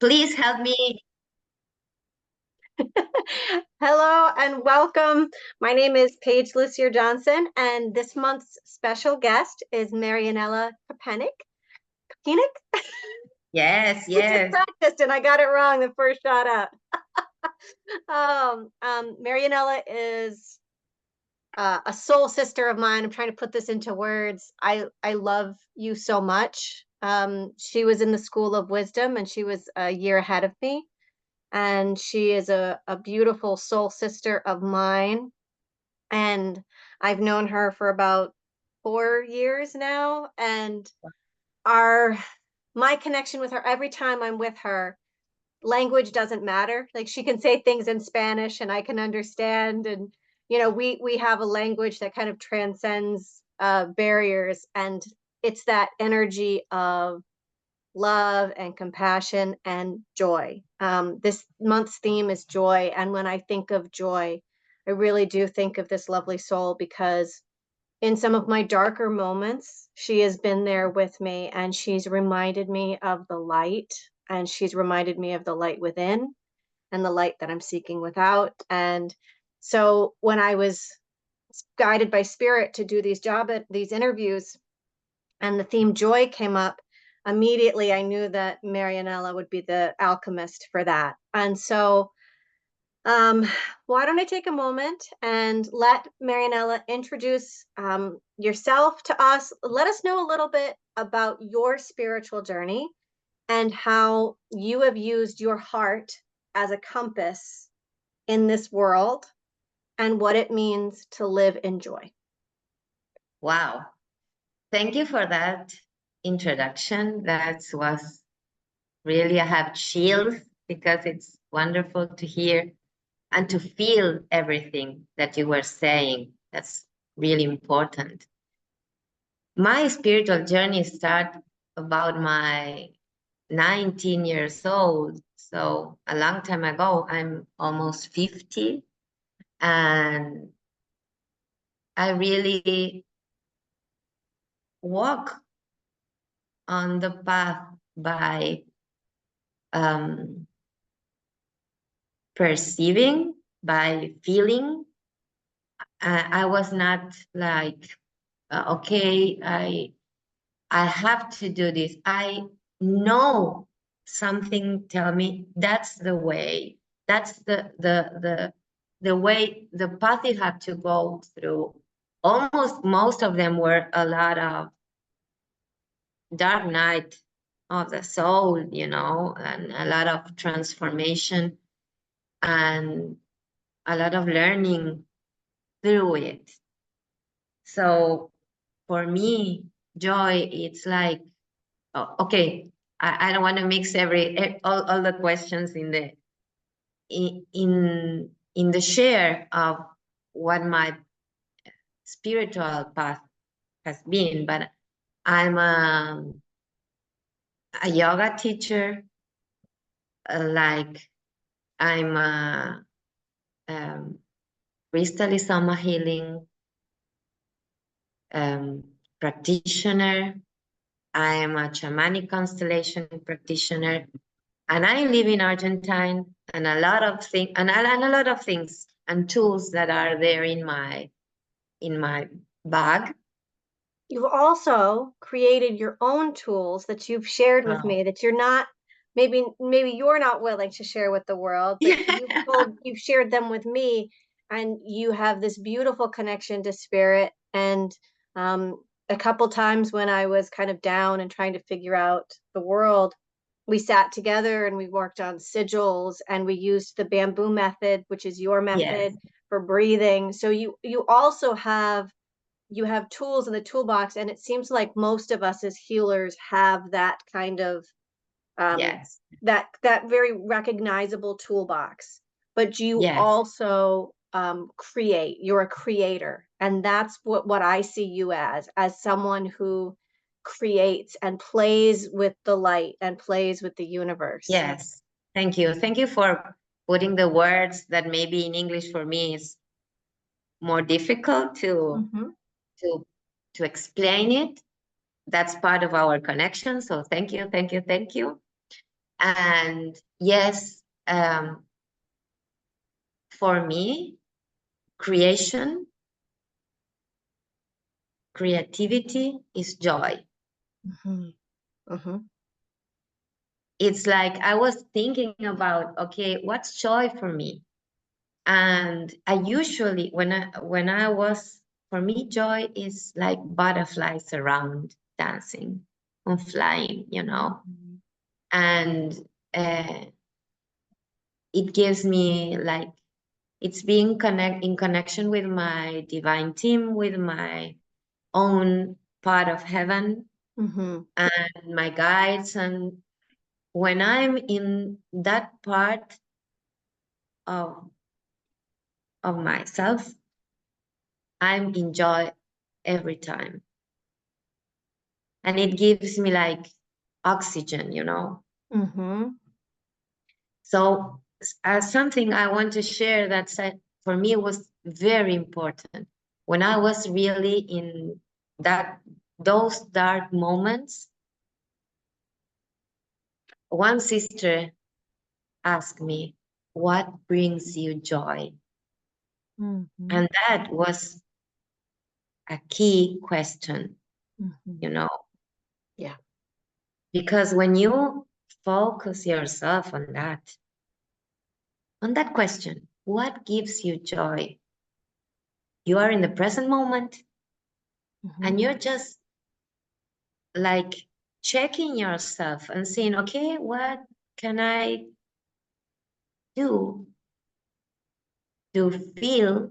Please help me. Hello and welcome. My name is Paige Lussier Johnson, and this month's special guest is Marianela Kopinic. Kopinic? Yes, I just yes. practiced and I got it wrong the first shot out. Marianela is a soul sister of mine. I'm trying to put this into words. I love you so much. She was in the School of Wisdom and she was a year ahead of me. And she is a beautiful soul sister of mine. And I've known her for about 4 years now. And my connection with her, every time I'm with her, language doesn't matter. Like, she can say things in Spanish and I can understand. And, we have a language that kind of transcends barriers. And it's that energy of love and compassion and joy. This month's theme is joy. And when I think of joy, I really do think of this lovely soul, because in some of my darker moments, she has been there with me and she's reminded me of the light, and she's reminded me of the light within and the light that I'm seeking without. And so when I was guided by spirit to do these interviews, and the theme joy came up, immediately I knew that Marianela would be the alchemist for that. And so why don't I take a moment and let Marianela introduce yourself to us. Let us know a little bit about your spiritual journey and how you have used your heart as a compass in this world and what it means to live in joy. Wow. Thank you for that introduction. That was really, I have chills because it's wonderful to hear and to feel everything that you were saying. That's really important. My spiritual journey started about my 19 years old. So a long time ago. I'm almost 50. And I really walk on the path by perceiving, by feeling. I was not like, okay, I have to do this. I know something tell me that's the way. That's the way, the path you have to go through. Almost most of them were a lot of dark night of the soul, and a lot of transformation and a lot of learning through it. So for me, joy, it's like, okay, I don't want to mix all the questions in the share of what my spiritual path has been, but I'm a yoga teacher, like I'm a crystal soma healing practitioner. I am a shamanic constellation practitioner, and I live in Argentine, and a lot of things and tools that are there in my bag. You've also created your own tools that you've shared with me that you're not, maybe you're not willing to share with the world, but you've shared them with me, and you have this beautiful connection to spirit. And a couple times when I was kind of down and trying to figure out the world, we sat together and we worked on sigils, and we used the bamboo method, which is your method, for breathing. So you also have tools in the toolbox, and it seems like most of us as healers have that kind of that very recognizable toolbox. But you also create. You're a creator, and that's what I see you as someone who creates and plays with the light and plays with the universe. Yes, thank you for putting the words that maybe in English for me is more difficult to explain it. That's part of our connection. So thank you. And yes, for me, creativity is joy. It's like I was thinking about, okay, what's joy for me? And I usually, when I was, for me, joy is like butterflies around dancing and flying, and it gives me like, it's being in connection with my divine team, with my own part of heaven and my guides. And when I'm in that part of myself, I'm enjoy every time. And it gives me like oxygen, So something I want to share that said for me was very important. When I was really in those dark moments, one sister asked me, what brings you joy? And that was a key question, Yeah. Because when you focus yourself on that question, what gives you joy? You are in the present moment and you're just like checking yourself and saying, okay, what can I do to feel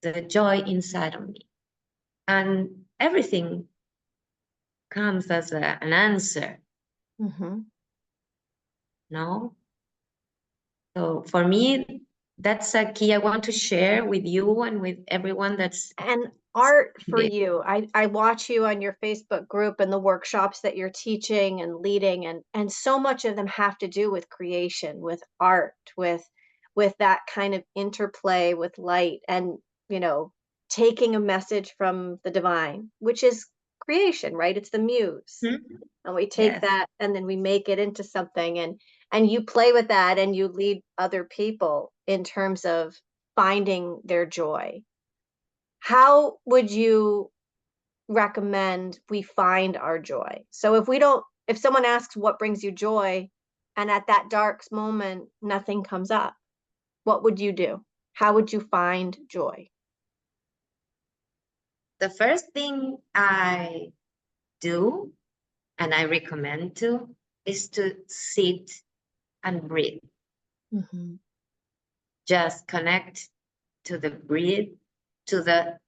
the joy inside of me? And everything comes as an answer, no? So for me, that's a key I want to share with you and with everyone that's And art for you, I watch you on your Facebook group and the workshops that you're teaching and leading, and so much of them have to do with creation, with art, with that kind of interplay with light, and taking a message from the divine, which is creation, right? It's the muse. And we take Yes. that and then we make it into something, and you play with that and you lead other people in terms of finding their joy. How would you recommend we find our joy? So if someone asks what brings you joy, and at that dark moment nothing comes up, what would you do? How would you find joy? The first thing I do, and I recommend to, is to sit and breathe. Just connect to the breathe, to the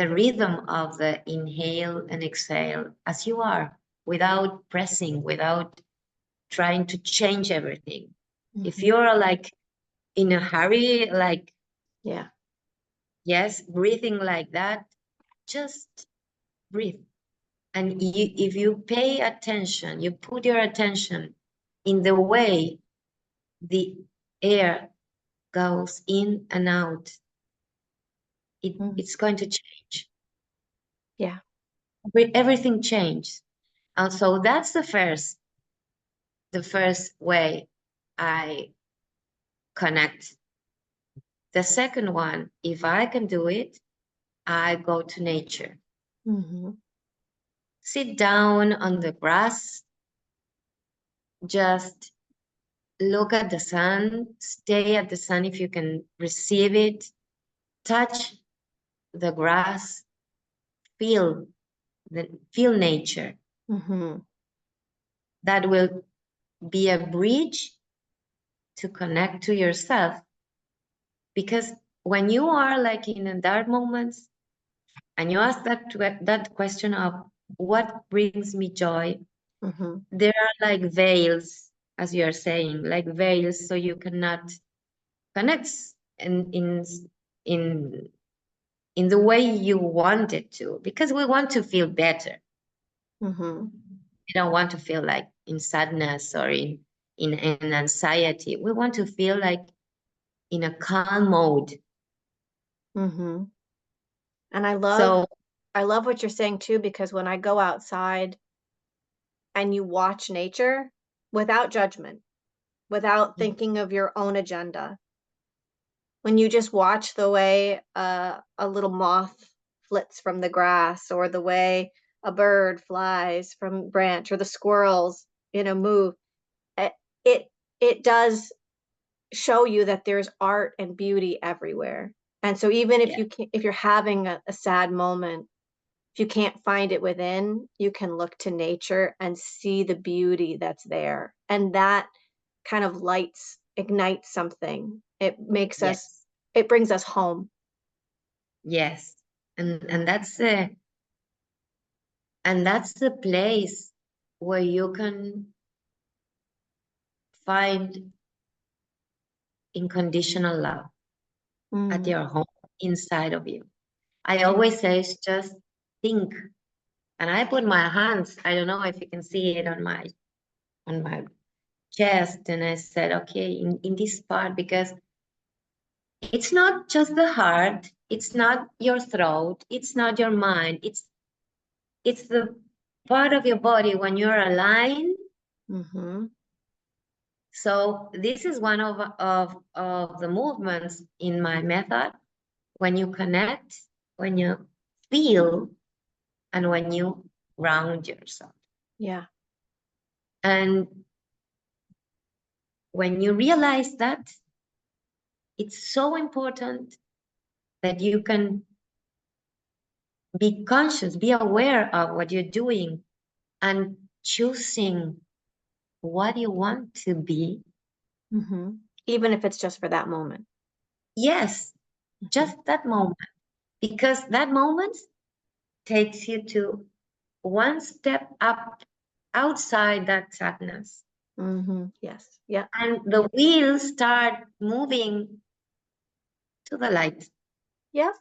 rhythm of the inhale and exhale as you are, without pressing, without trying to change everything. If you're like in a hurry, like, yes, breathing like that, just breathe. And if you pay attention, you put your attention in the way the air goes in and out, it's going to change. Yeah. Everything changes. And so that's the first way I connect. The second one, if I can do it, I go to nature. Sit down on the grass, just look at the sun, stay at the sun if you can receive it, touch the grass, feel nature. That will be a bridge to connect to yourself. Because when you are like in the dark moments and you ask that question of what brings me joy, there are like veils, as you are saying, like veils, so you cannot connect in the way you want it to, because we want to feel better. We don't want to feel like in sadness or in anxiety. We want to feel like in a calm mode. And I love what you're saying too, because when I go outside and you watch nature, without judgment, without thinking of your own agenda. When you just watch the way a little moth flits from the grass, or the way a bird flies from branch, or the squirrels, move, it it, it does show you that there's art and beauty everywhere. And so even if Yeah. you can, if you're having a sad moment, if you can't find it within, you can look to nature and see the beauty that's there. And that kind of ignites something. It makes us, Yes. it brings us home. Yes. And that's the place where you can find unconditional love at Mm, your home, inside of you. I always say, just think. And I put my hands, I don't know if you can see it on my chest, and I said, okay, in this part, because it's not just the heart, it's not your throat, it's not your mind, it's the part of your body when you're aligned. mm-hmm. So this is one of the movements in my method. When you connect, when you feel, and when you ground yourself. Yeah. And when you realize that, it's so important that you can be conscious, be aware of what you're doing, and choosing what you want to be. Mm-hmm. Even if it's just for that moment. Yes, just that moment. Because that moment takes you to one step up outside that sadness. Mm-hmm. Yes. Yeah. And the wheels start moving to the light. Yeah.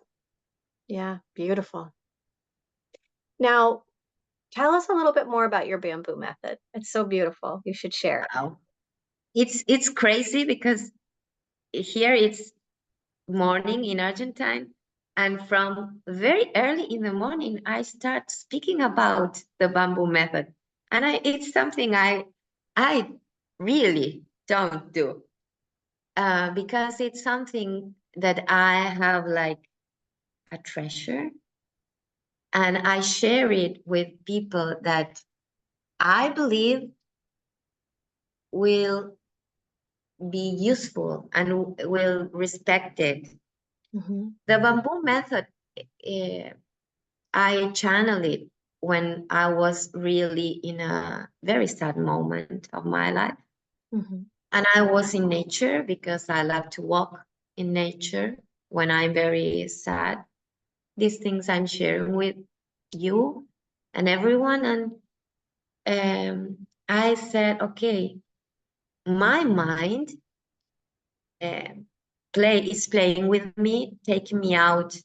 Yeah. Beautiful. Now, tell us a little bit more about your bamboo method. It's so beautiful. You should share it. Wow. It's crazy because here it's morning in Argentine, and from very early in the morning I start speaking about the bamboo method, and it's something I really don't do, because it's something that I have like a treasure, and I share it with people that I believe will be useful and will respect it. Mm-hmm. The bamboo method, I channel it when I was really in a very sad moment of my life. Mm-hmm. And I was in nature because I love to walk in nature when I'm very sad. These things I'm sharing with you and everyone. And I said, okay, my mind uh, is playing with me, taking me out.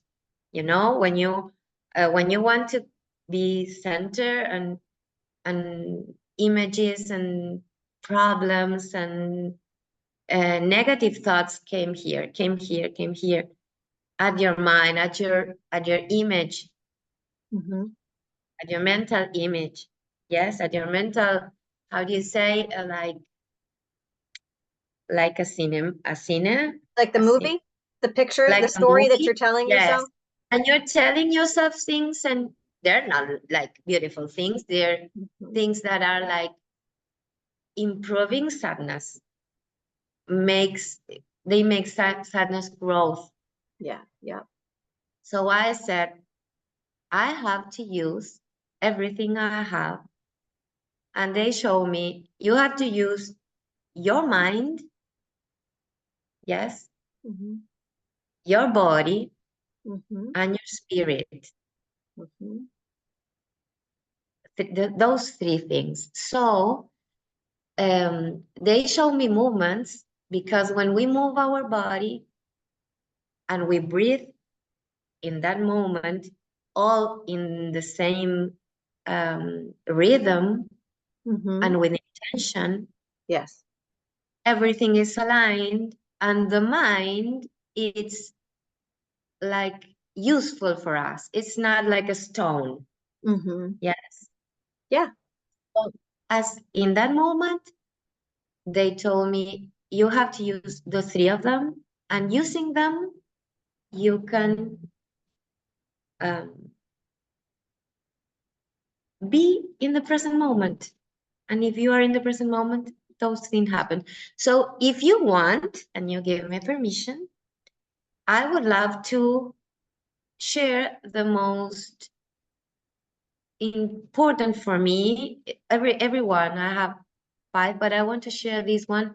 You know, when you want to be center, and images and problems and negative thoughts came here, came here, at your mind, at your image, Mm-hmm. at your mental image. Yes, at your mental, how do you say, like a cine, Like the a scene, movie, the picture, the like a story that movie. you're telling Yes, yourself. and you're telling yourself things, and they're not like beautiful things. They're Mm-hmm. things that are like improving sadness. Makes they make sadness growth. Yeah. Yeah. So I said, I have to use everything I have. And they show me you have to use your mind, yes, Mm-hmm. your body, Mm-hmm. and your spirit. Mm-hmm. Those three things. So they show me movements, because when we move our body and we breathe in that moment, all in the same rhythm Mm-hmm. and with intention, Yes. everything is aligned, and the mind, it's like useful for us. It's not like a stone. Mm-hmm. Yes. Yeah. So as in that moment, they told me you have to use the three of them, and using them, you can be in the present moment. And if you are in the present moment, those things happen. So if you want, and you give me permission, I would love to share the most important for me. Everyone, I have 5, but I want to share this one.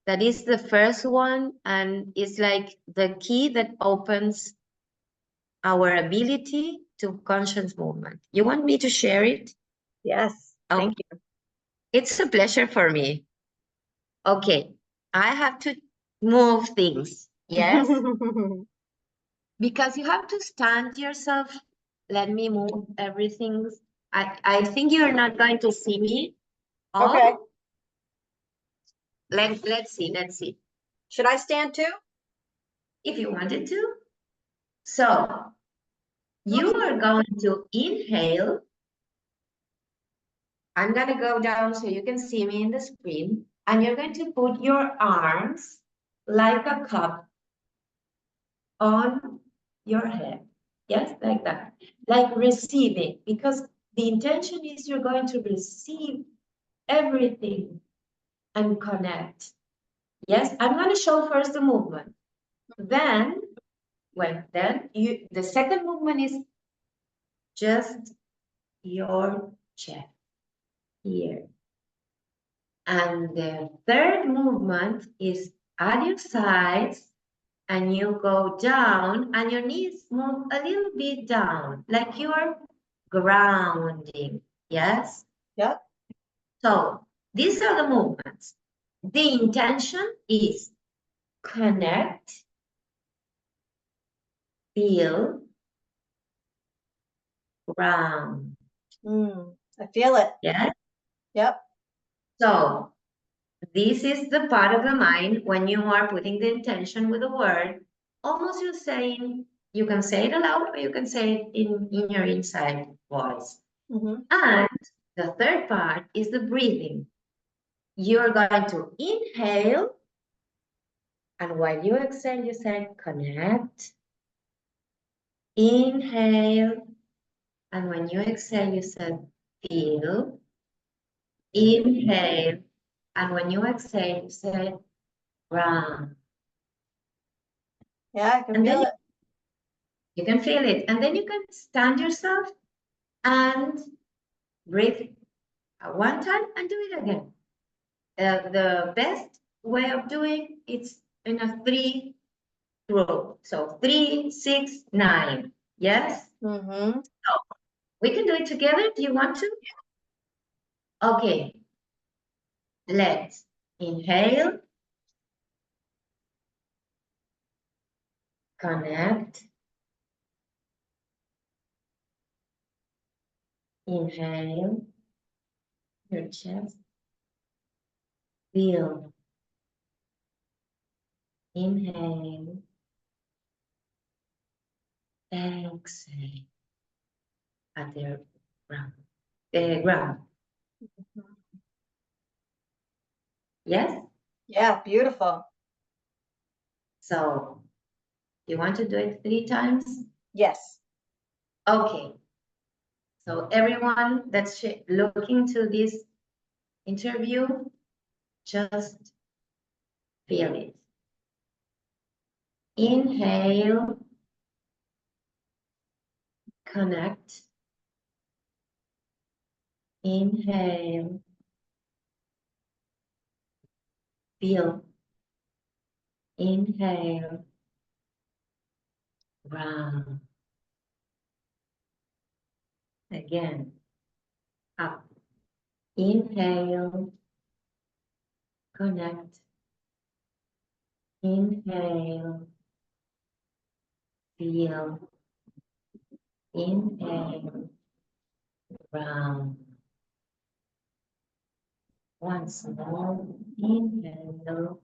That is the first one, and it's like the key that opens our ability to conscious movement. You want me to share it? Yes, Oh, thank you. it's a pleasure for me. Okay, I have to move things. Yes, because you have to stand yourself. Let me move everything. I think you're not going to see me. Oh, Okay. let's see. Should I stand too? If you wanted to. So you are going to inhale. I'm going to go down so you can see me in the screen. And you're going to put your arms like a cup on your head. Yes, like that. Like receiving, because the intention is you're going to receive everything and connect. Yes, I'm going to show first the movement. Then, the second movement is just your chest here. And the third movement is at your sides, and you go down and your knees move a little bit down, like you're grounding. Yes? Yep. So these are the movements. The intention is connect, feel, ground. I feel it. Yes? Yep. So this is the part of the mind when you are putting the intention with a word, almost you're saying, you can say it aloud or you can say it in your inside voice. And the third part is the breathing. You're going to inhale, and while you exhale, you say connect. Inhale, and when you exhale, you say feel. Inhale, and when you exhale, you say ground. Yeah, I can feel it. You can feel it. And then you can stand yourself and breathe one time and do it again. The best way of doing it's in a 3 row. So 3, 6, 9. Yes? So we can do it together. Do you want to? Okay. Let's inhale, connect, inhale, your chest, feel, inhale, exhale at the ground. Yes? Yeah, beautiful. So you want to do it 3 times? Yes. Okay. So everyone that's looking to this interview, just feel it. Inhale, connect. Inhale, feel. Inhale, ground. Again, up. Inhale, connect. Inhale, feel. Inhale, ground. Once more, inhale,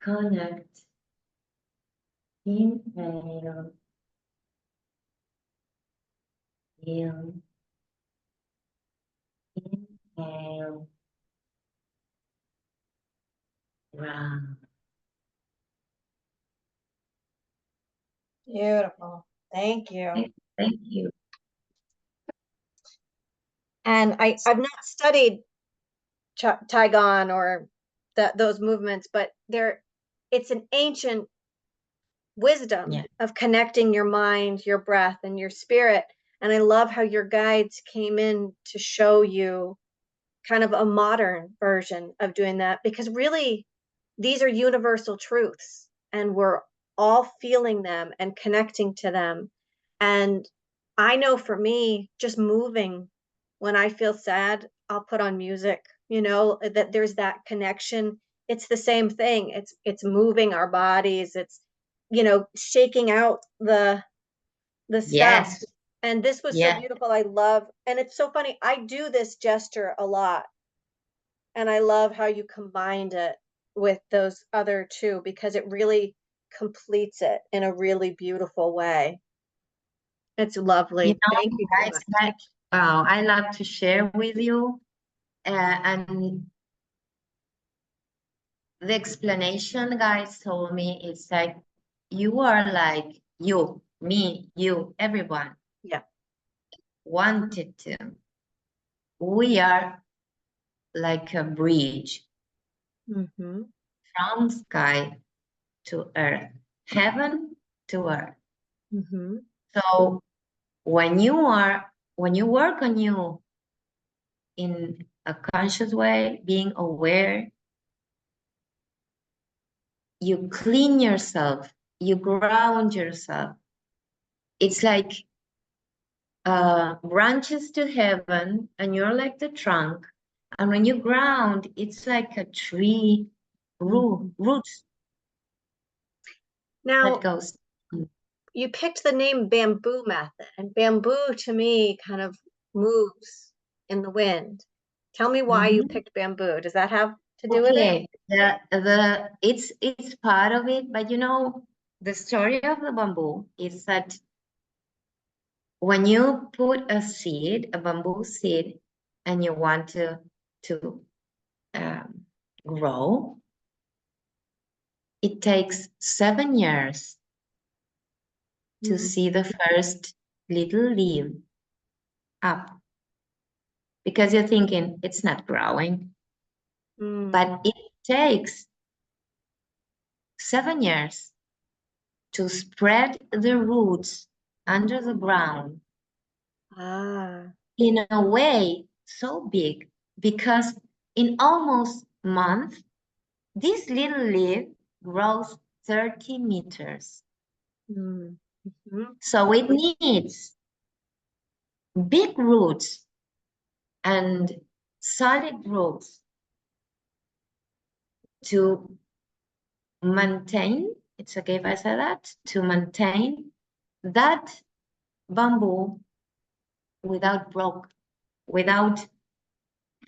connect. Inhale, feel. Inhale, ground. Once more, inhale, connect. Inhale, feel. Inhale, ground. ground. Beautiful. Thank you. Thank you. And I've not studied Qigong or those movements, but it's an ancient wisdom of connecting your mind, your breath, and your spirit. And I love how your guides came in to show you kind of a modern version of doing that, because really these are universal truths and we're all feeling them and connecting to them. And I know for me, just moving, when I feel sad, I'll put on music, that there's that connection. It's the same thing. It's moving our bodies. It's, shaking out the stuff. Yes. And this was so beautiful. I love, and it's so funny. I do this gesture a lot. And I love how you combined it with those other two, because it really completes it in a really beautiful way. It's lovely. Thank you so it's much. like, I love to share with you. And the explanation guys told me is like, you are like you, me, you, everyone. Yeah. Wanted to. We are like a bridge from sky to earth, heaven to earth. So when you work on you in a conscious way, being aware, you clean yourself, you ground yourself. It's like branches to heaven, and you're like the trunk. And when you ground, it's like a tree roots. Now, that goes. you picked the name bamboo method, and bamboo to me kind of moves in the wind. Tell me why you picked bamboo. Does that have to do with it? It's part of it, but the story of the bamboo is that when you put a seed, a bamboo seed, and you want to grow, it takes 7 years to see the first little leaf up, because you're thinking it's not growing, but it takes 7 years to spread the roots under the ground in a way so big, because in almost a month, this little leaf grows 30 meters. So it needs big roots and solid roots to maintain, it's okay if I say that, to maintain that bamboo without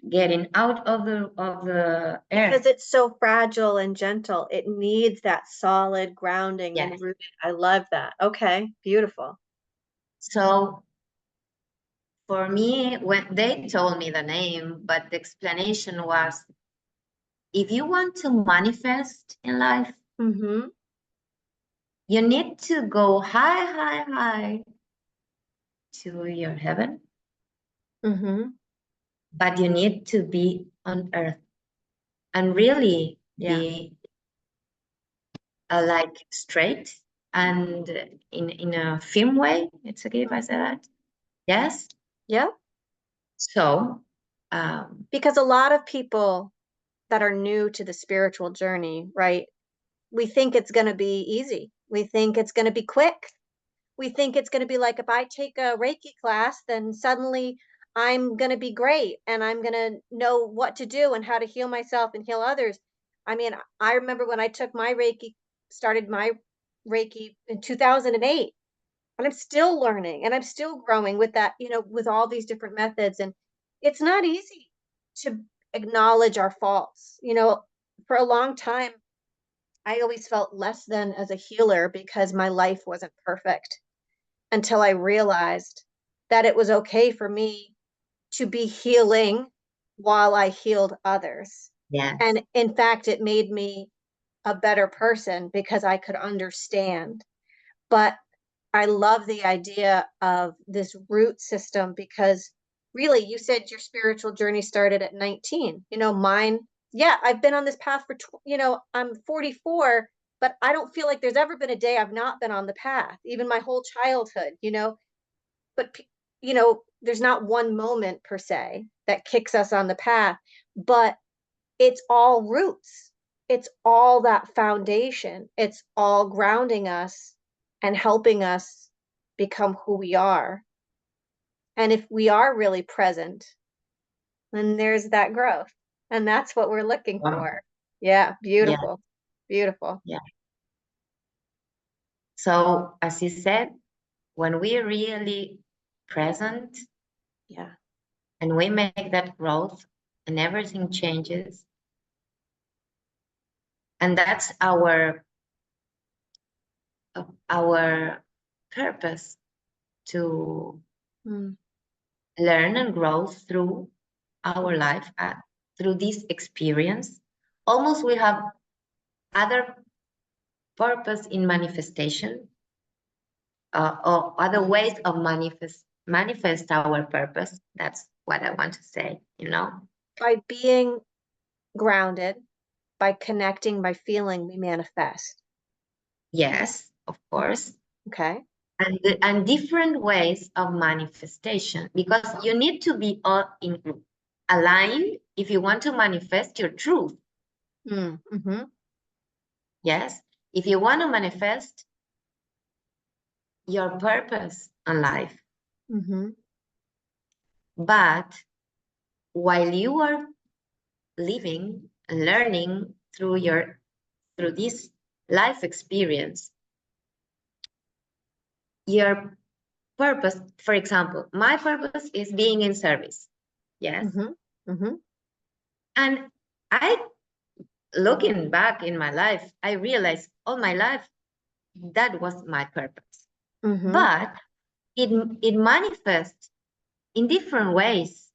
getting out of the air. Because it's so fragile and gentle, it needs that solid grounding and rooting. I love that. Okay, beautiful. So for me, when they told me the name, but the explanation was, if you want to manifest in life, you need to go high, high, high to your heaven. But you need to be on earth and really be like straight and in a firm way. It's okay if I say that. Yes. Yeah. So because a lot of people that are new to the spiritual journey, right, we think it's going to be easy. We think it's going to be quick. We think it's going to be like, if I take a Reiki class, then suddenly I'm going to be great and I'm going to know what to do and how to heal myself and heal others. I mean, I remember when I took my Reiki, started my Reiki in 2008, and I'm still learning and I'm still growing with that, with all these different methods. And it's not easy to acknowledge our faults. For a long time, I always felt less than as a healer because my life wasn't perfect, until I realized that it was okay for me to be healing while I healed others. Yes. And in fact, it made me a better person because I could understand. But I love the idea of this root system because really, you said your spiritual journey started at 19. Mine, yeah, I've been on this path for, I'm 44, but I don't feel like there's ever been a day I've not been on the path, even my whole childhood. But, there's not one moment per se that kicks us on the path, but it's all roots. It's all that foundation. It's all grounding us and helping us become who we are. And if we are really present, then there's that growth. And that's what we're looking Wow. for. Yeah, Yeah. beautiful. Beautiful. Yeah. So as you said, when we're really present Yeah. and we make that growth and everything changes, and that's our purpose, to Mm. learn and grow through our life, through this experience. Almost we have other purpose in manifestation, or other ways of manifest our purpose. That's what I want to say, By being grounded, by connecting, by feeling, we manifest. Yes, of course. Okay. And different ways of manifestation, because you need to be all in aligned if you want to manifest your truth. Mm-hmm. Yes, if you want to manifest your purpose in life. Mm-hmm. But while you are living and learning through this life experience, your purpose, for example, my purpose is being in service. Yes. Mm-hmm. Mm-hmm. And I, looking back in my life, I realized all my life that was my purpose. Mm-hmm. But it manifests in different ways.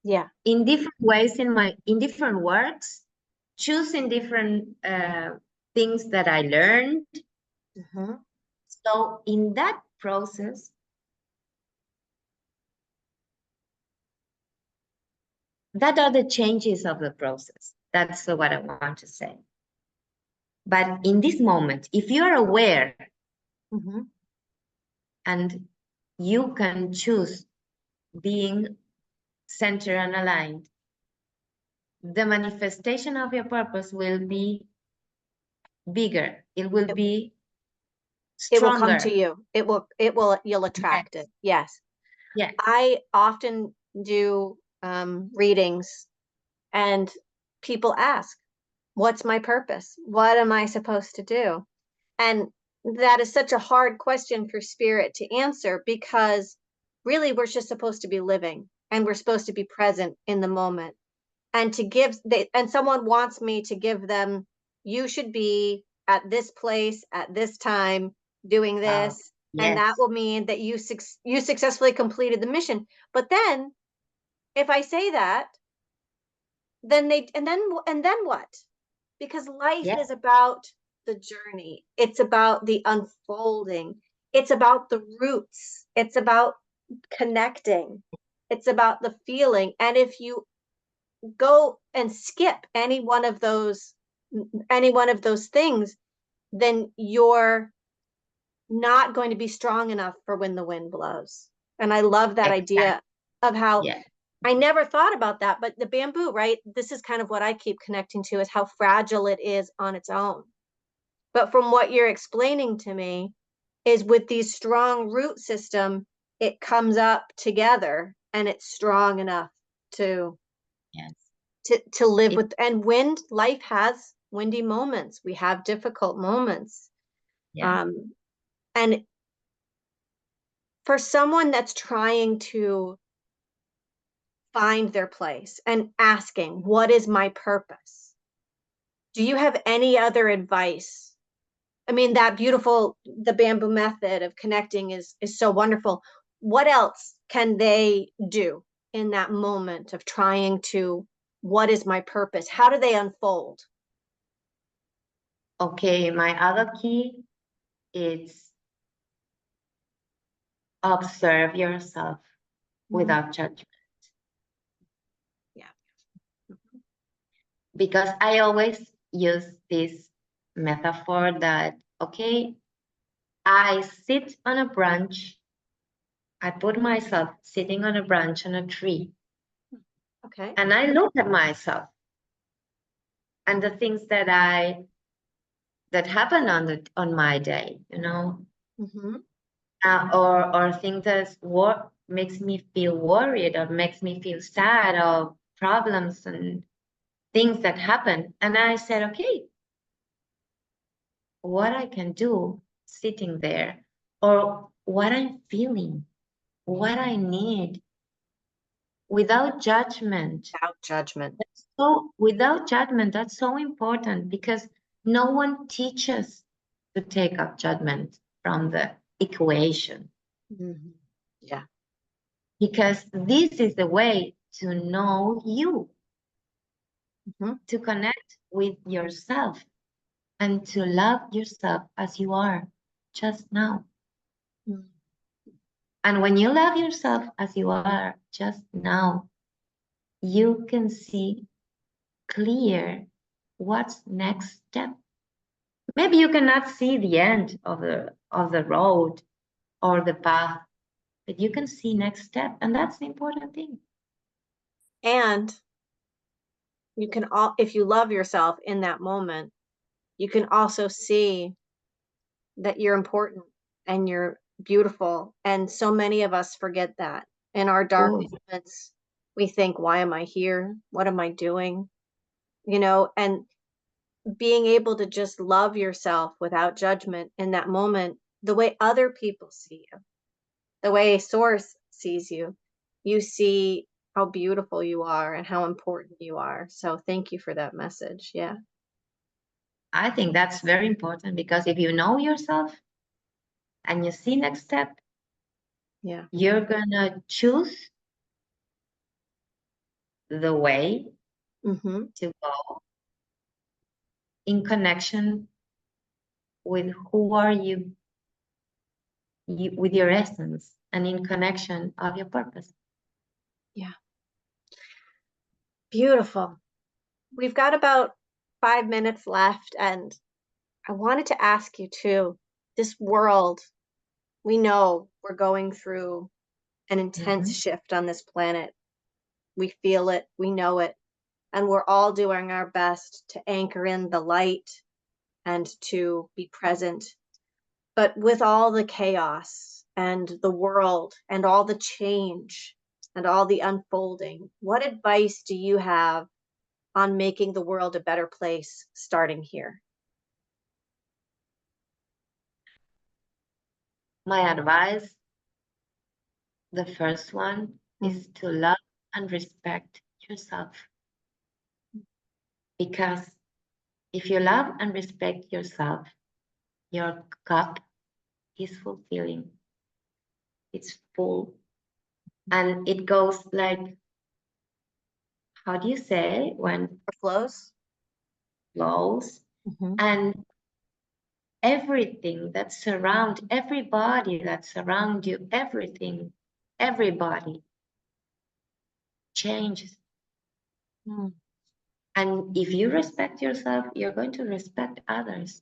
Yeah. In different ways in different works, choosing different things that I learned. Mm-hmm. So in that process, that are the changes of the process. That's what I want to say. But in this moment, if you are aware, Mm-hmm. and you can choose being centered and aligned, the manifestation of your purpose will be bigger. It will be It will come to stronger. you. You'll attract Yes. it. Yes. Yes. I often do readings, and people ask, what's my purpose? What am I supposed to do? And that is such a hard question for spirit to answer, because really we're just supposed to be living, and we're supposed to be present in the moment. And someone wants me to give them, you should be at this place at this time doing Wow. this, and that Yes. will mean that you successfully completed the mission. But then if I say that, then they and then what? Because life Yes. is about the journey. It's about the unfolding. It's about the roots. It's about connecting. It's about the feeling. And if you go and skip any one of those things, then you're not going to be strong enough for when the wind blows. And I love that Exactly. idea of how Yeah. I never thought about that, but the bamboo, right? This is kind of what I keep connecting to, is how fragile it is on its own. But from what you're explaining to me, is with these strong root system, it comes up together and it's strong enough to Yes. live It, with. And life has windy moments. We have difficult moments. yeah. Um, and for someone that's trying to find their place and asking, what is my purpose? Do you have any other advice? I mean, the bamboo method of connecting is so wonderful. What else can they do? in that moment of trying to, what is my purpose? How do they unfold? Okay, my other key is observe yourself without judgment. Yeah. Because I always use this metaphor that, okay, I sit on a branch, I put myself sitting on a branch on a tree, Okay. and I look at myself and the things that happen on my day, you know, or things that what makes me feel worried or makes me feel sad, or problems and things that happen. And I said, okay, what I can do sitting there, or what I'm feeling, what I need, without judgment. Without judgment. So without judgment, that's so important, because no one teaches to take up judgment from the equation. Yeah. Because this is the way to know you, to connect with yourself, and to love yourself as you are just now. And when you love yourself as you are just now, you can see clear what's next step. Maybe you cannot see the end of the road or the path, but you can see next step, and that's the important thing. And you can all, if you love yourself in that moment, you can also see that you're important and you're beautiful. And so many of us forget that. In our dark moments, we think, why am I here? What am I doing? You know, and being able to just love yourself without judgment in that moment, the way other people see you, the way Source sees you, you see how beautiful you are and how important you are. So thank you for that message. Yeah. I think that's very important, because if you know yourself and you see next step, Yeah. you're gonna choose the way to go in connection with who are you, with your essence, and in connection of your purpose. Yeah. Beautiful. We've got about 5 minutes left, and I wanted to ask you too, this world, we know we're going through an intense shift on this planet. We feel it, we know it, and we're all doing our best to anchor in the light and to be present. But with all the chaos and the world and all the change and all the unfolding, what advice do you have on making the world a better place starting here? My advice, the first one, is to love and respect yourself. Because if you love and respect yourself, your cup is fulfilling. It's full. And it goes like, how do you say, when Flows? flows? And everything that surround, everybody that surround you, everything, everybody changes. And if you respect yourself, you're going to respect others.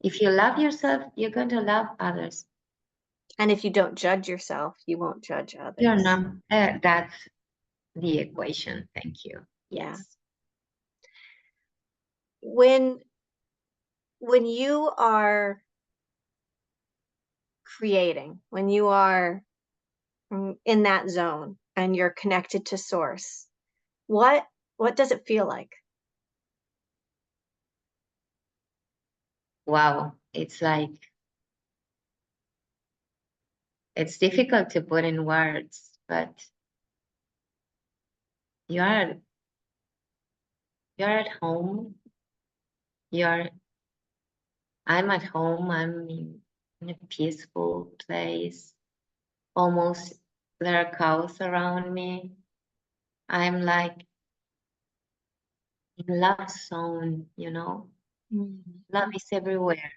If you love yourself, you're going to love others. And if you don't judge yourself, you won't judge others. You're not, that's the equation. Thank you. Yes. When you are creating, when you are in that zone and you're connected to Source, what does it feel like? Wow, it's like, it's difficult to put in words, but you're at home. I'm at home. I'm in a peaceful place, almost there are cows around me. I'm like in love zone, you know. Love is everywhere.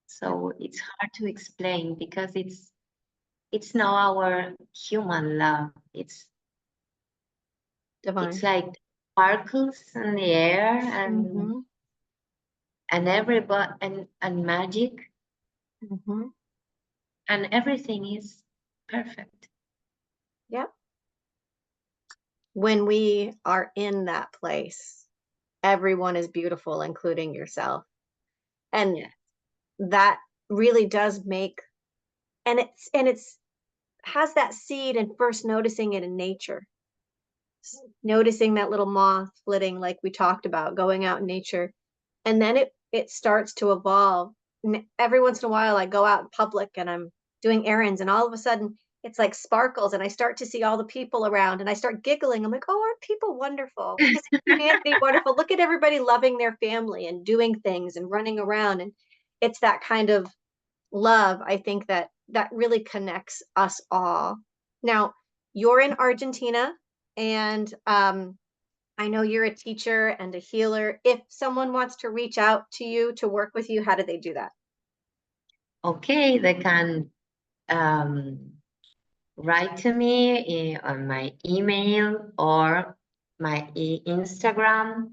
So it's hard to explain because it's not our human love. It's Divine. like sparkles in the air Mhm. and everybody and magic Mhm. and everything is perfect. Yeah. When we are in that place, everyone is beautiful, including yourself. And Yeah. that really does make, and it's has that seed and first noticing it in nature. Noticing that little moth flitting like we talked about, going out in nature. And then it starts to evolve. Every once in a while I go out in public and I'm doing errands and all of a sudden it's like sparkles and I start to see all the people around and I start giggling. I'm like, "Oh, aren't people wonderful? Isn't humanity wonderful? Look at everybody loving their family and doing things and running around." And it's that kind of love, I think, that really connects us all. Now, you're in Argentina, and I know you're a teacher and a healer. If someone wants to reach out to you to work with you, how do they do that? Okay, they can write to me on my email or my Instagram,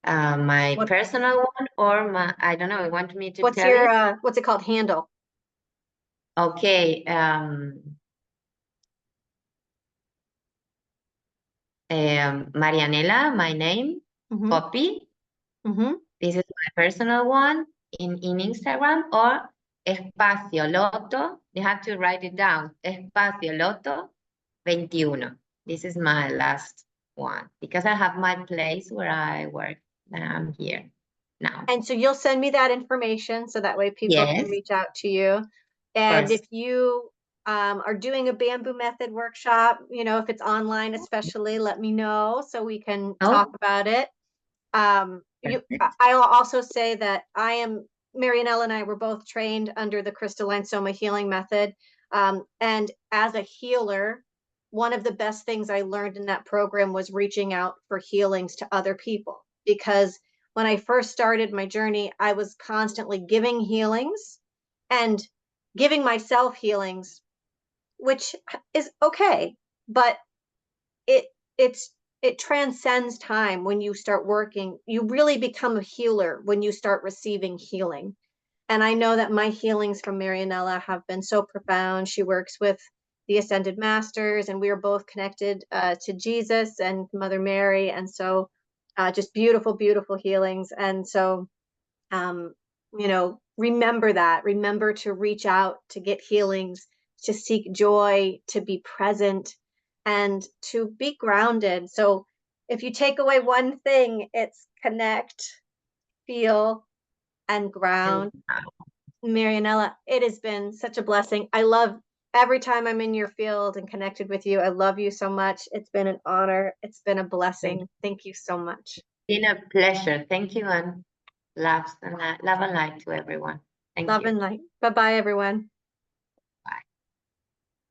my What personal one, or my, I don't know, you want me to what's tell it? your what's it called, handle? Okay, Marianela, my name, Mhm. copy. Mhm. This is my personal one in Instagram, or Espacio Loto. You have to write it down. Espacio Loto 21. This is my last one because I have my place where I work and I'm here now. And so you'll send me that information so that way people can Yes, reach out to you. of And if course. you are doing a bamboo method workshop, if it's online especially, let me know so we can talk Oh, about it. perfect. I'll also say that Marianela and I were both trained under the crystalline soma healing method. And as a healer, one of the best things I learned in that program was reaching out for healings to other people. Because when I first started my journey, I was constantly giving healings and giving myself healings, which is okay. But it it's it transcends time. When you start working, you really become a healer when you start receiving healing. And I know that my healings from Marianela have been so profound. She works with the ascended masters and we are both connected to Jesus and Mother Mary, and so just beautiful, beautiful healings. And so um, remember to reach out, to get healings, to seek joy, to be present, and to be grounded. So if you take away one thing, it's connect, feel, and And ground. Marianela, it has been such a blessing. I love every time I'm in your field and connected with you. I love you so much. It's been an honor. It's been a it's blessing. Thank you so much. been a pleasure. Thank you, and love and light to everyone. Thank Love you. and light. Bye bye, everyone.